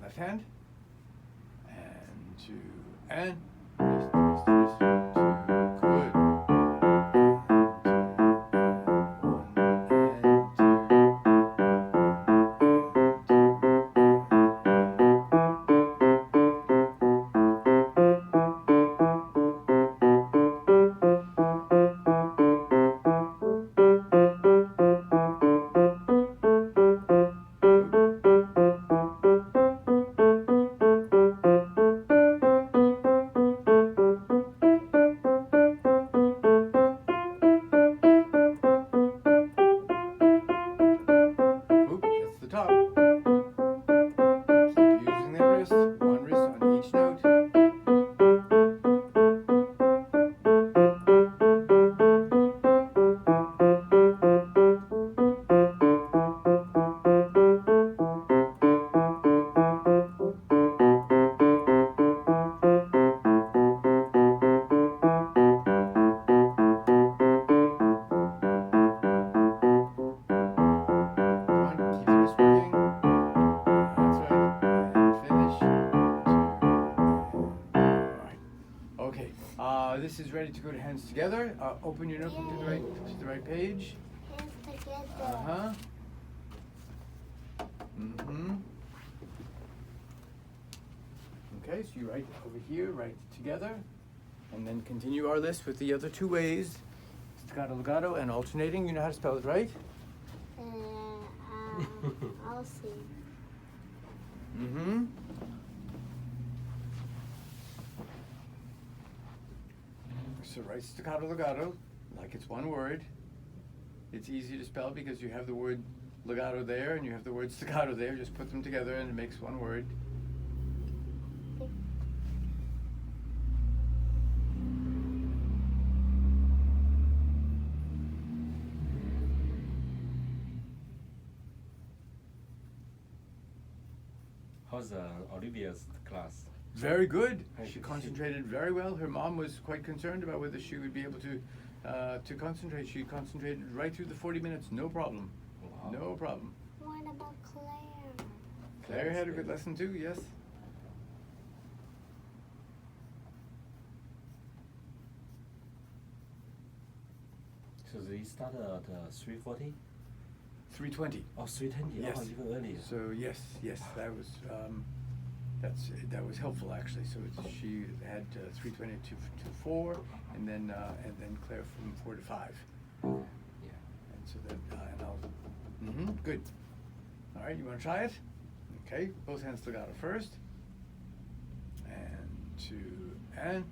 left hand. And 2, and wrist, wrist, wrist, 2, good. Top. Keep using that wrist, one wrist on each note. This is ready to go to hands together. Open your notebook to the right page. Hands together. Uh-huh. Mm-hmm. Okay, so you write over here, write together, and then continue our list with the other 2 ways. Staccato, legato, and alternating. You know how to spell it, right? I'll see. Mm-hmm. So write staccato, legato, like it's one word. It's easy to spell because you have the word legato there and you have the word staccato there. Just put them together and it makes one word. How's Olivia's class? Very good. She concentrated very well. Her mom was quite concerned about whether she would be able to concentrate. She concentrated right through the 40 minutes, no problem. Wow. No problem. What about Claire? Claire had a good lesson too, yes. So they started at 3:40? 3:20. Oh, 3:20. Yes. Oh, even earlier. So yes, that was helpful actually. So she had 3:20 to 4, and then Claire from 4 to 5. Yeah. And so that and I'll. Good. All right, you want to try it? Okay, both hands legato first, and 2, and.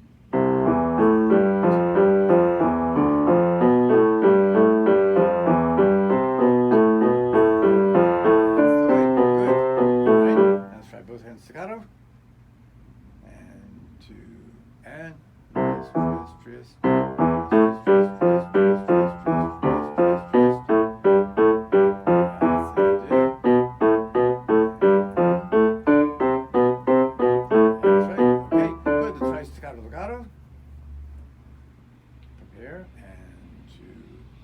Staccato, and 2, and wrist, wrist, wrist, wrist, wrist, wrist, wrist, wrist, wrist, wrist, wrist, That's it. That's right. Okay, good. Let's try staccato, legato. Prepare, and 2,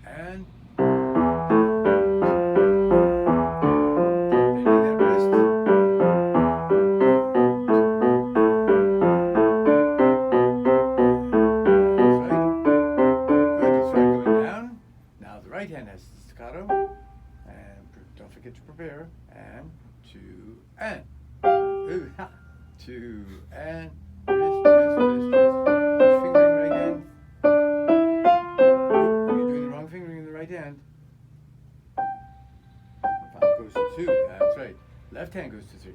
and. Right hand has staccato, and don't forget to prepare, and 2, and 2, and wrist, wrist, wrist, wrist. Which finger in the right hand? You're doing the wrong fingering in the right hand. 5 goes to 2. That's right. Left hand goes to 3.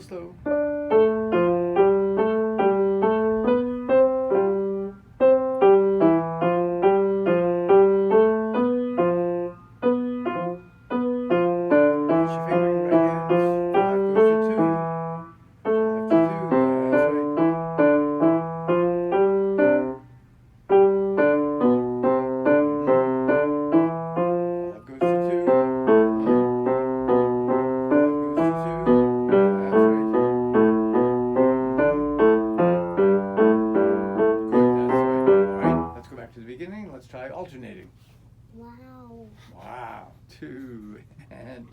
Slow. 2, and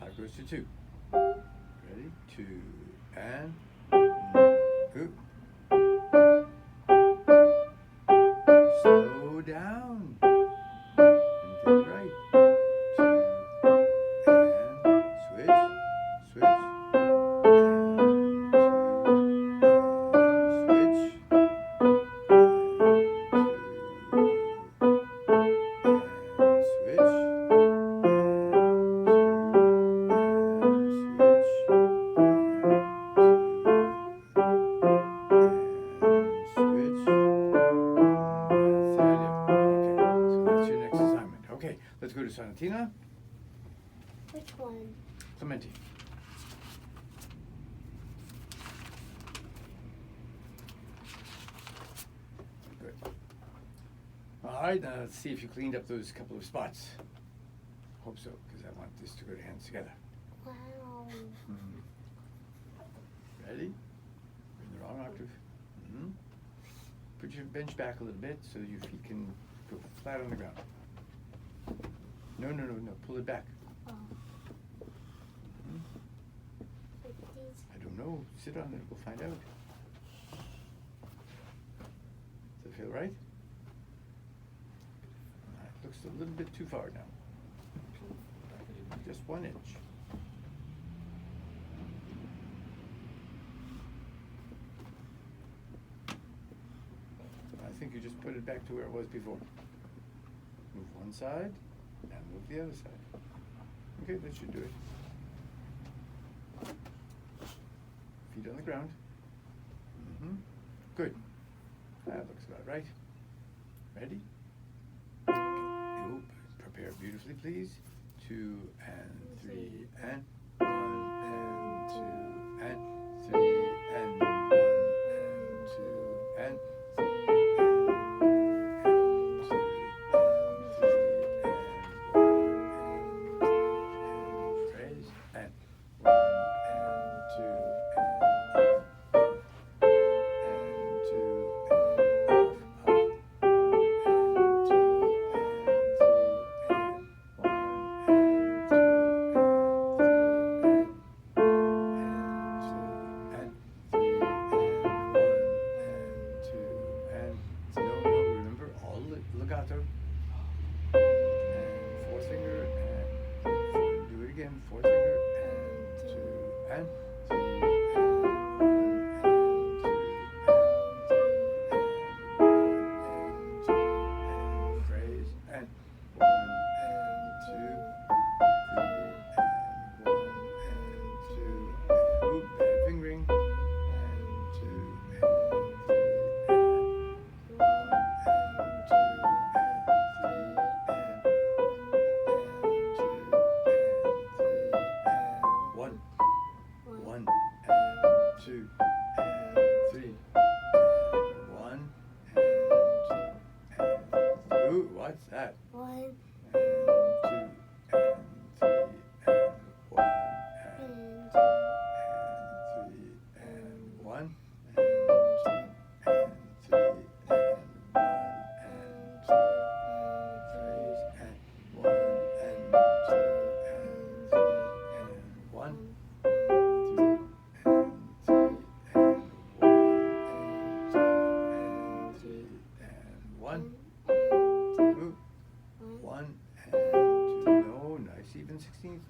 5 goes to 2. Ready? 2 and ooh. Slow down. And take it right. 2 and switch, switch, and 2 and switch, and 2 and switch. Let's go to Sonatina. Which one? Clementi. Good. All right, now let's see if you cleaned up those couple of spots. Hope so, because I want this to go to hands together. Wow. Ready? We're in the wrong octave. Put your bench back a little bit so your feet can go flat on the ground. No, pull it back. Oh. Like these. I don't know. Sit on it. We'll find out. Does it feel right? It looks a little bit too far now. Just 1 inch. I think you just put it back to where it was before. Move one side and move the other side. Okay, that should do it. Feet on the ground. Good. That looks about right. Ready? Okay. Prepare beautifully, please. 2 and 3 and 1 and 2 and 3 and 1 and 2 and 3 and 2 and 3 and 1 and phrase and 1 and 2 and 2 and off, legato, and 4th finger, and 4, do it again, 4th finger, and 2, and 3, and 1, and 2, and 2, and phrase, and 1, and 2, 3, and 1, and 2, and oop, bad fingering, and 2, and 3, and 1, and 2, two, and 3, and 1, and 2, and ooh, what's that? 1 And 2, and 3, and 1, and 2, and 3, and 1, and 2, and 3, and 1, and 2, phrase, and 1, and 2, and 3, and 1, 2, and 3, and 1, and 2, and 3, and 1, 2, 1 and 2. No, nice even 16ths,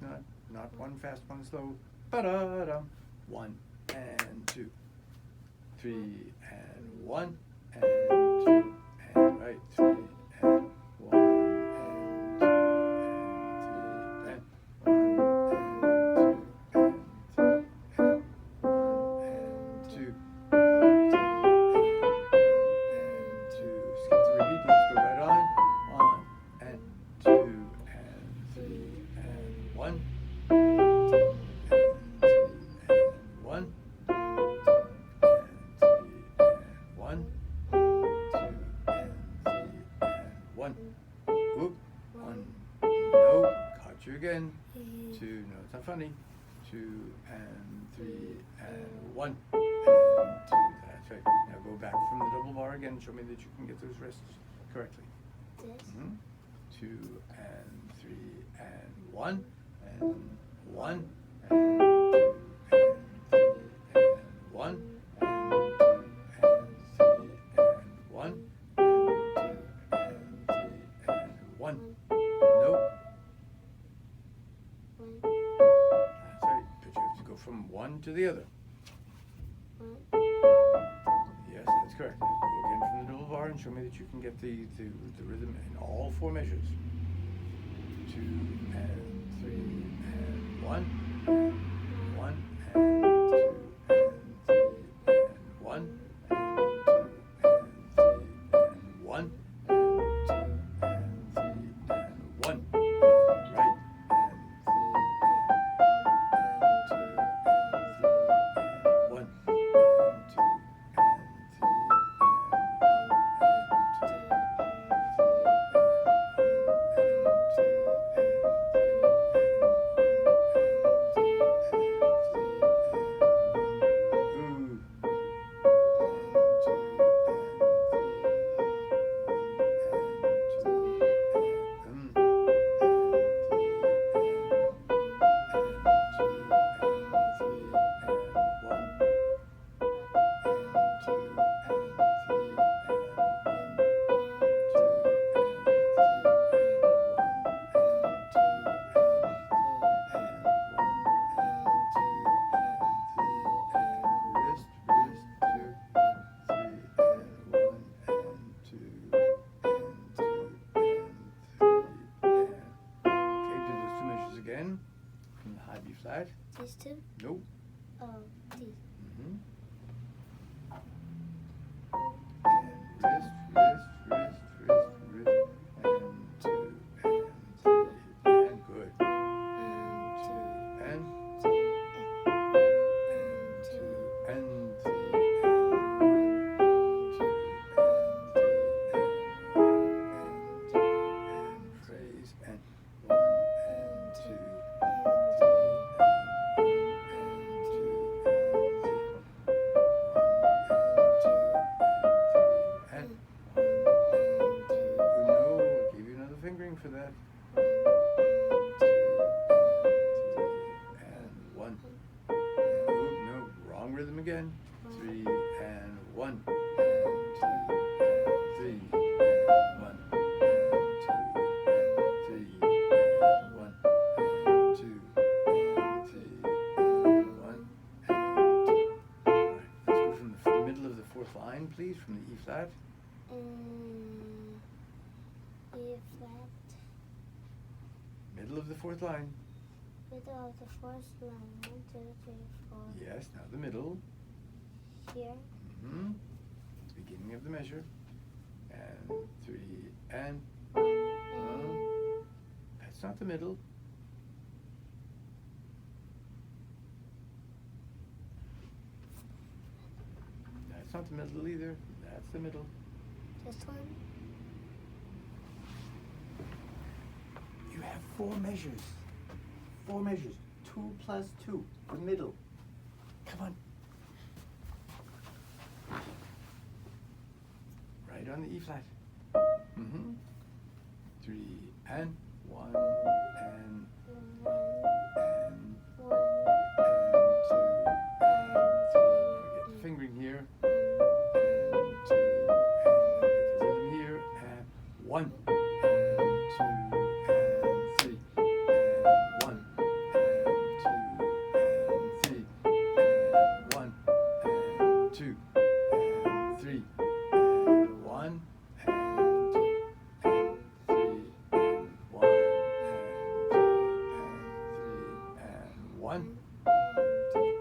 not one fast, one slow. Ba-da-dum. 1 and 2, 3 and 1 and 2 and right 3 and 1 and 2 and 3 and 1 and 2 and 3 and funny. 2 and 3 and 1 and 2. That's right. Now go back from the double bar again. Show me that you can get those wrists correctly. This. 2 and 3 and 1 and 1 and 2 and 3 and 1 and 2 and 3 and 1 and 2 and 3 and 1. Nope. One. That's right. But you have to go from one to the other. One. Yes, that's correct. Go again from the double bar and show me that you can get the rhythm in all 4 measures. 2 and 3 and 1 and 1 and 2 and 3 and 1 and 2 and 3 and 1 and 2 and 3 and 1. Right. From the high B flat. These two? Nope. Oh, these. And wrist, wrist, wrist, wrist, wrist, and 2 and 3 and good. And 2 and 2 and 3 and 2 and phrase and 1 and 2 and 3 and 2 and 3 no, I'll give you another fingering for that. 2 and 1. No, wrong rhythm again. 3 and 1 and 2 and 3 and 1 and 2 and 3 and 1 and 2 and 3 and 1 and 2. All right, let's go from the middle of the 4th line, please, from the E flat. E flat. Middle of the 4th line. Middle of the first line. 1, 2, 3, 4. Yes, now the middle. Here. Beginning of the measure. And 3 and 1 and that's not the middle. That's not the middle either. That's the middle. this one. You have 4 measures. 4 measures. 2 plus 2. The middle. Come on. Right on the E flat. 3 and 1 and 1 and 1 and 2 and 3. Now get the fingering here. And 2 and get the rhythm here. And 1 and 2 and 3 and 1 and 2 and 3 and 1 and 2 and 3 and 1 and 2 and 3 and 1 and 2 and 3 and 1 and 3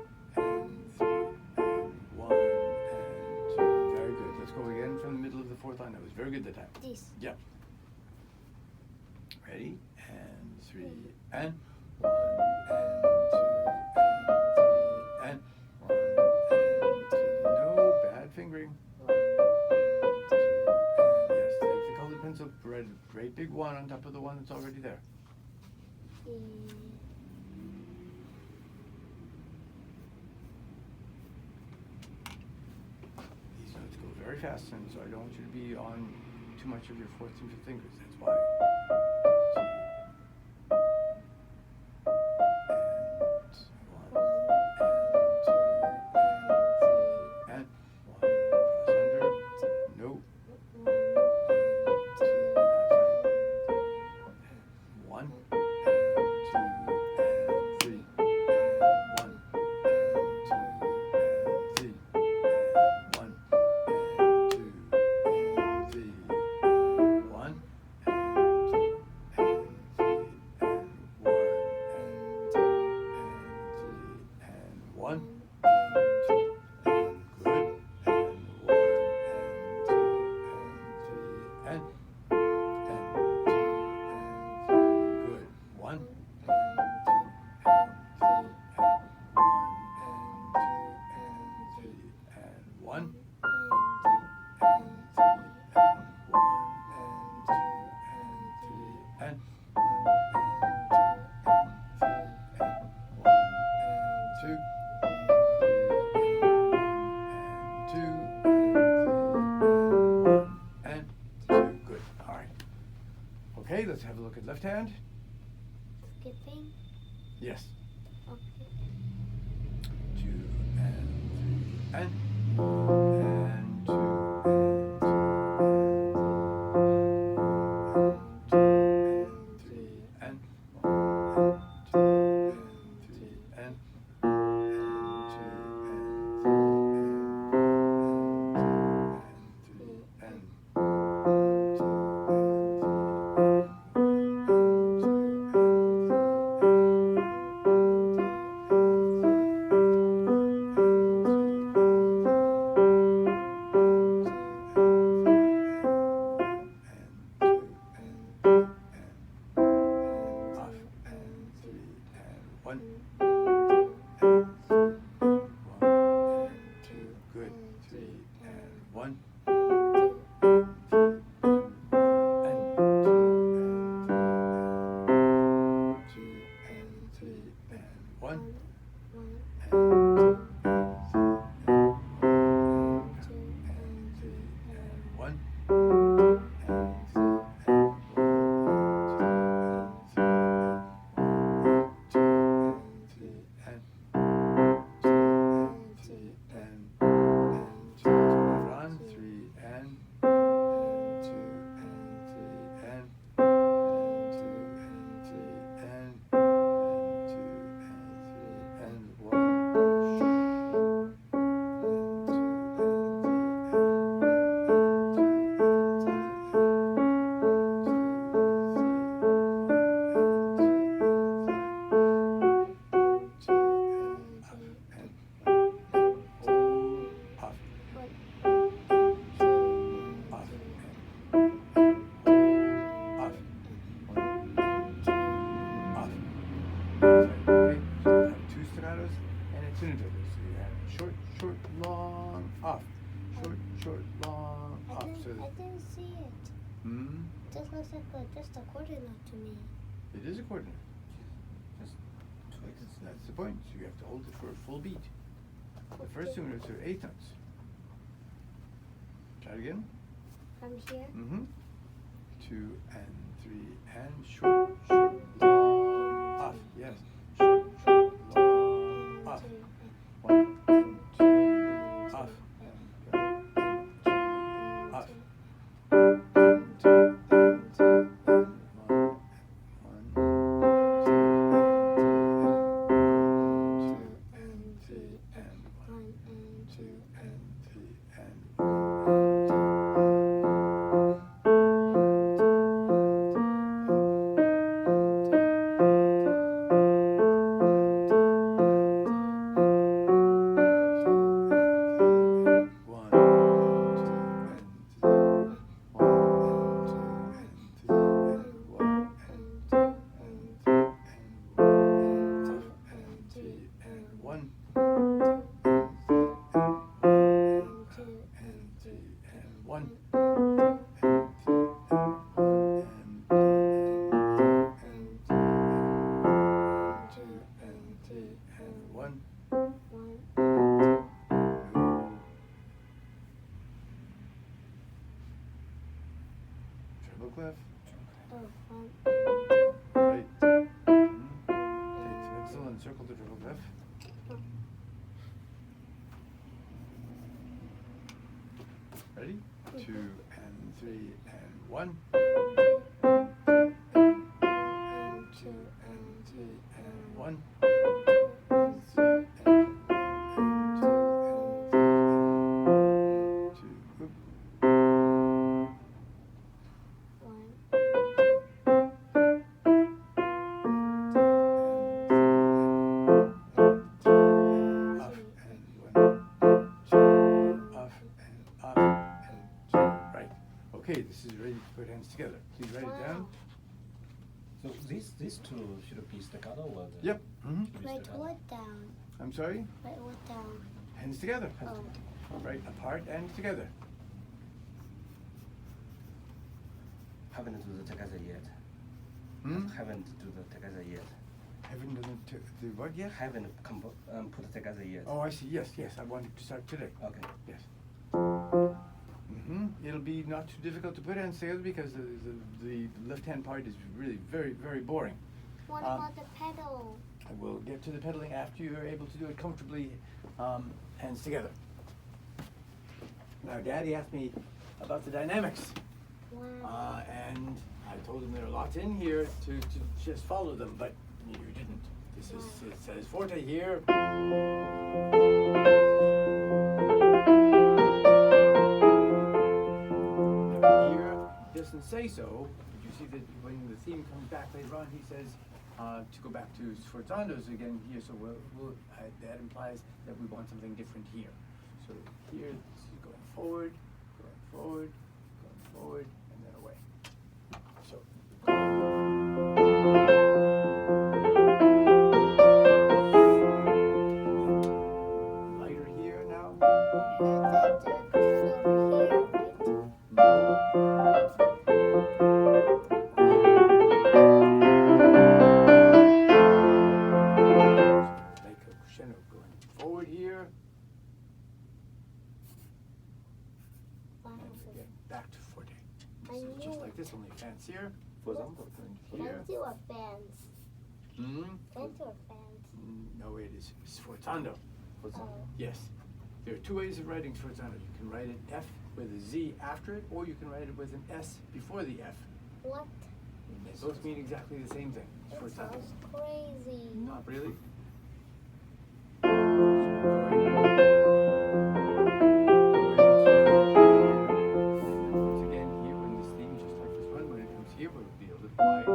and 1 and 2. Very good. Let's go again from the middle of the 4th line. That was very good that time. This. Yep. Ready? And 3 and 1 and 2 and 3 and 1 and 2. No bad fingering. 1 and 2 and yes, take the colored pencil, write a great big 1 on top of the one that's already there. E. fast, and so I don't want you to be on too much of your fourth and fifth fingers. That's why. And one, press under, no, one, and two, and three, one, and two, and three, one, and two, and three, one, and two, and good, and good, one, and one, and two, and two. Good. All right. Okay, let's have a look at left hand. Skipping. Yes. Okay. 2 and 3 and 2 and 2 and 3 and 2 and 3 and 2 and 1 and 2, good, 3 and 1 and 2 and 3 and 1 and 1 short, long, off. Short, long, off. I didn't see it. Hmm? It just looks like just a coordinate to me. It is a coordinate. Just twist. That's the point. So you have to hold it for a full beat. The first 2 notes are eighth notes. Try it again. From here? Mm-hmm. 2 and 3 and short, long, off. Yes. Short, long, off. 1 and 2, off. Off. 2 and 3 and 1 and 2 and 3 and 1. Ready? 2 and 3 and 1. And 2 and 3 And 1. and 2 Okay, this is ready to put hands together. Please write it down. So these two should be staccato or the Yep. Write what down? I'm sorry? Write what down? Hands together. Oh. Right apart and together. haven't do the together yet. Haven't do the together yet. Haven't done the what yet? Haven't put together yet. Oh, I see. Yes, yes. I wanted to start today. Okay. Yes. It'll be not too difficult to put hands together because the left-hand part is really very, very boring. What about the pedal? I will get to the pedaling after you're able to do it comfortably, hands together. Now, Daddy asked me about the dynamics, Wow. and I told him there are lots in here to just follow them, but you didn't. This is, it says forte here. Doesn't say so. You see that when the theme comes back later on, he says to go back to Sforzando's again here. So that implies that we want something different here. So here, this is going forward, going forward, and then away. So. Lighter here now. Back to forte. So just like this, only fancier. For example, Here. Fancy or fans? Fancy or fans? No, it is Sforzando. for example. Yes. There are two ways of writing Sforzando. You can write it F with a Z after it, or you can write it with an S before the F. What? They both mean exactly the same thing. That Sforzando. sounds crazy. Not really. Once again, here when this theme, just like this one, when it comes here, we'll be a little quiet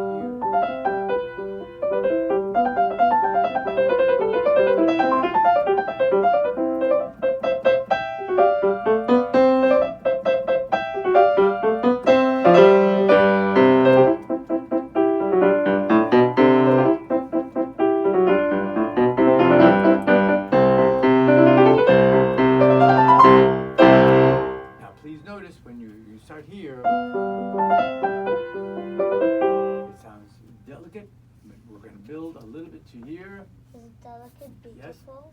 notice when you start here, it sounds delicate, but we're going to build a little bit to here. Is it delicate, beautiful?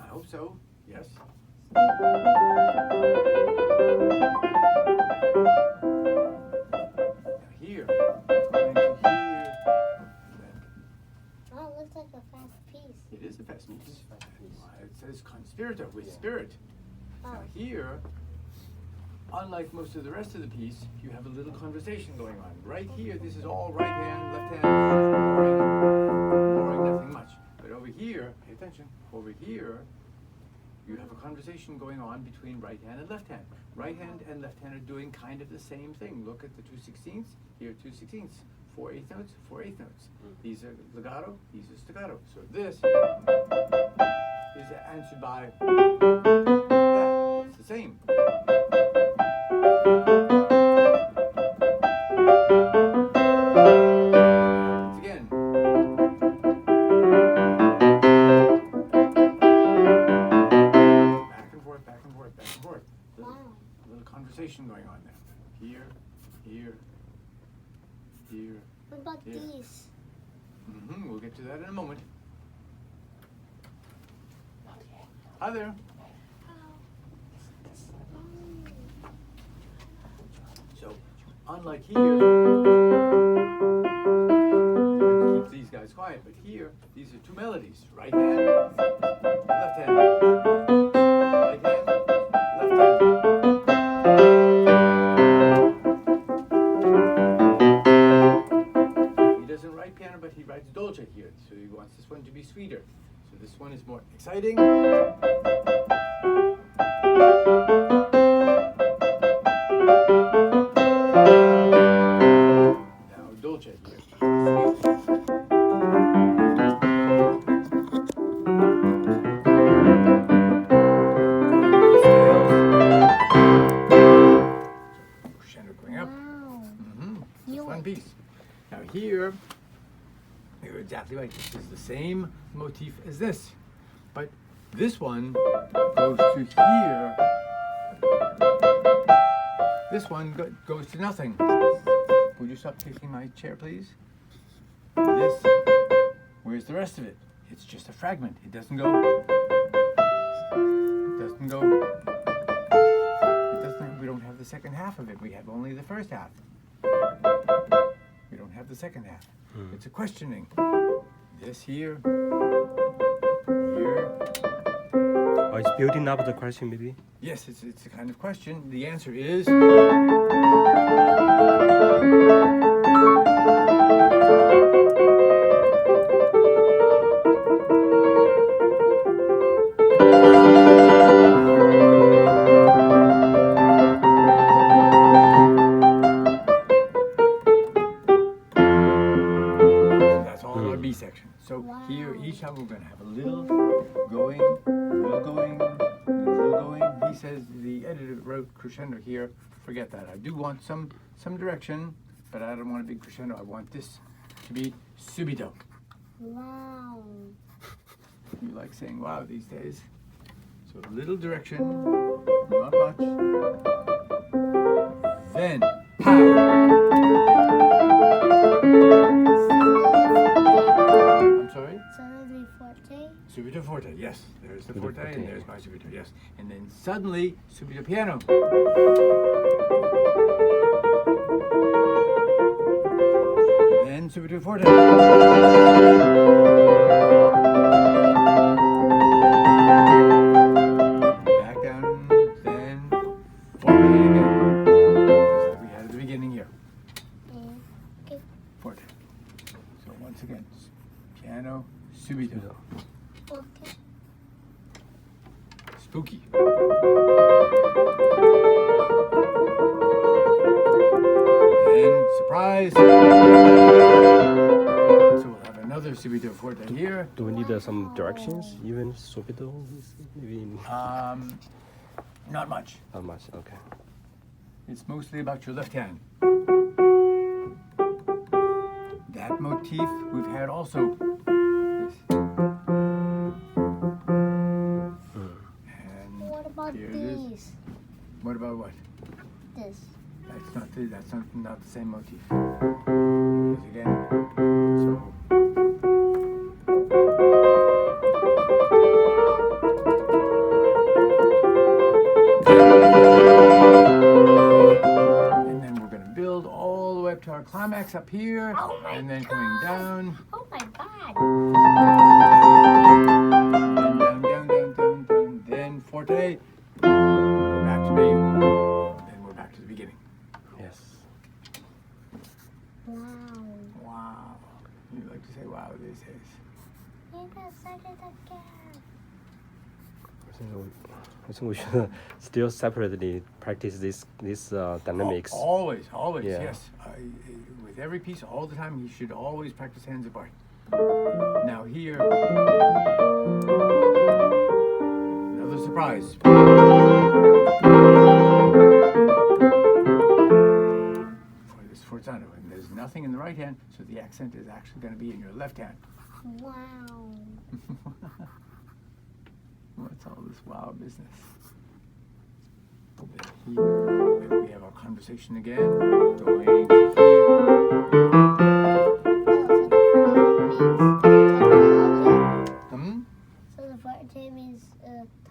I hope so, yes. Now here, going to here. Oh, it looks like a fast piece. It is a fast piece. It says conspirator with spirit. Oh. Now here, unlike most of the rest of the piece, you have a little conversation going on. Right here, this is all right hand, left hand, boring, nothing much. But over here, pay attention, over here, you have a conversation going on between right hand and left hand. Right hand and left hand are doing kind of the same thing. Look at the 2/16, here 2/16, 4/8 notes, 4/8 notes. These are legato, these are staccato. So this is answered by that. It's the same. Once again. Back and forth, back and forth, back and forth. Wow. A little conversation going on there. Here, here, here. What about Yeah. these? We'll get to that in a moment. Hi there. So, unlike here, you can keep these guys quiet, but here, these are two melodies. Right hand, left hand. Right hand, left hand. Now dolce here. Crescendo going up. Wow. It's a fun piece. Now here, you're exactly right. This is the same motif as this, but this one goes to here. This one goes to nothing. Would you stop kicking my chair, please? This, where's the rest of it? It's just a fragment. It doesn't go. It doesn't go. It doesn't. We don't have the second half of it. We have only the first half. We don't have the second half. It's a questioning. This here. Here. Oh, it's building up the question, maybe. Yes, it's a kind of question. The answer is. That's all our B section. So here, each time we're going to have a little going, little going, little going. He says the editor wrote crescendo here. Forget that. I do want some direction, but I don't want a big crescendo. I want this to be subito. Wow. You like saying wow these days. So a little direction, not much. Then, pow! I'm sorry? Suddenly forte. Subito forte, yes. There's the forte and there's my subito, yes. And then suddenly, subito piano. Then subito forte. Back down, then forte again. Just like we had at the beginning here. Okay. Forte. So once again, piano, subito. Okay. Spooky. And surprise. So we'll have another subito forte here. Do we need some directions? Even subito, maybe Not much. not much. Okay. It's mostly about your left hand. That motif we've had also. This. And What about here it is. these? What about what? This. That's not the same motif. Because again, so. And then we're going to build all the way up to our climax up here, Oh my and then coming God. down. Oh my God. Then down, down, down, down, down, then forte. We're back to B. Then we're back to the beginning. Yes. Wow. Wow. You like to say wow these days. You got second again. I think we should still separately practice this dynamics. Always, Yeah. yes. With every piece, all the time, you should always practice hands apart. Now here, another surprise. For this forzato, and there's nothing in the right hand, so the accent is actually going to be in your left hand. Wow. What's all this wow business? Then here, then we have our conversation again, going to here.